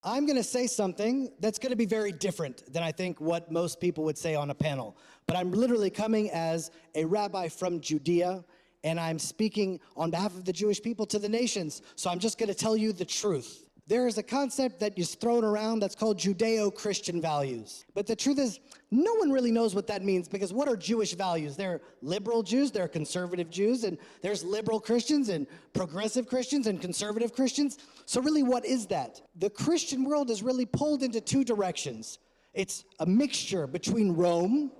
I'm going to say something that's going to be very different than I think what most people would say on a panel. But I'm literally coming as a rabbi from Judea, and I'm speaking on behalf of the Jewish people to the nations. So I'm just going to tell you the truth. There is a concept that is thrown around that's called Judeo-Christian values. But the truth is, no one really knows what that means, because what are Jewish values? There are liberal Jews, there are conservative Jews, and there's liberal Christians and progressive Christians and conservative Christians. So really, what is that? The Christian world is really pulled into two directions. It's a mixture between Rome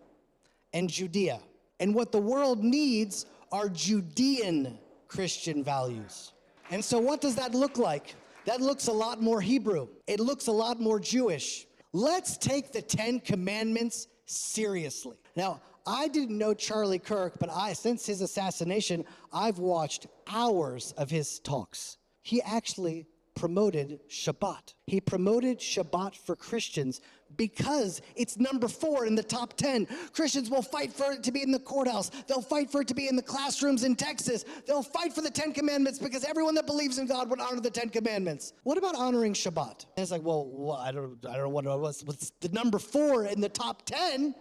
and Judea. And what the world needs are Judean Christian values. And so what does that look like? That looks a lot more Hebrew. It looks a lot more Jewish. Let's take the 10 Commandments seriously. Now, I didn't know Charlie Kirk, but since his assassination, I've watched hours of his talks. He actually promoted Shabbat. He promoted Shabbat for Christians because it's number 4 in the top 10. Christians will fight for it to be in the courthouse. They'll fight for it to be in the classrooms in Texas. They'll fight for the 10 Commandments because everyone that believes in God would honor the 10 Commandments. What about honoring Shabbat? And it's like, well, I don't know what's the number 4 in the top 10.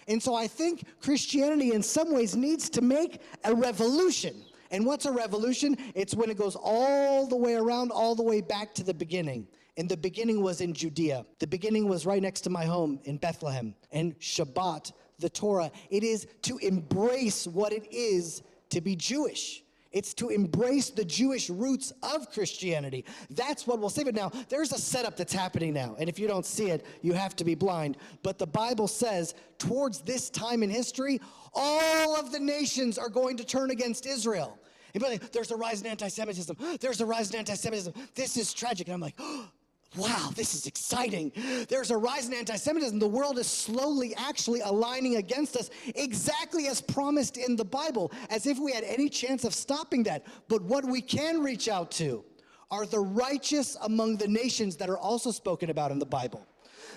And so I think Christianity in some ways needs to make a revolution. And what's a revolution? It's when it goes all the way around, all the way back to the beginning. And the beginning was in Judea. The beginning was right next to my home in Bethlehem. And Shabbat, the Torah, it is to embrace what it is to be Jewish. It's to embrace the Jewish roots of Christianity. That's what will save it. Now, there's a setup that's happening now. And if you don't see it, you have to be blind. But the Bible says, towards this time in history, all of the nations are going to turn against Israel. And be like, there's a rise in anti-Semitism. There's a rise in anti-Semitism. This is tragic. And I'm like, oh, wow, this is exciting. There's a rise in anti-Semitism. The world is slowly actually aligning against us, exactly as promised in the Bible, as if we had any chance of stopping that. But what we can reach out to are the righteous among the nations that are also spoken about in the Bible.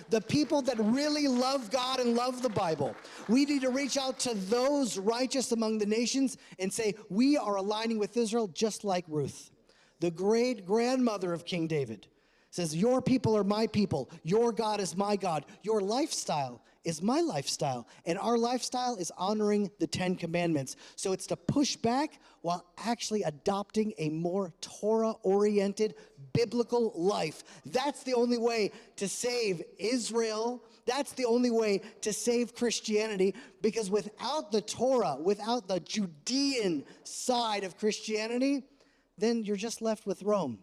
The people that really love God and love the Bible. We need to reach out to those righteous among the nations and say, we are aligning with Israel just like Ruth, the great grandmother of King David. Says, your people are my people. Your God is my God. Your lifestyle is my lifestyle. And our lifestyle is honoring the 10 Commandments. So it's to push back while actually adopting a more Torah-oriented biblical life. That's the only way to save Israel. That's the only way to save Christianity, because without the Torah, without the Judean side of Christianity, then you're just left with Rome.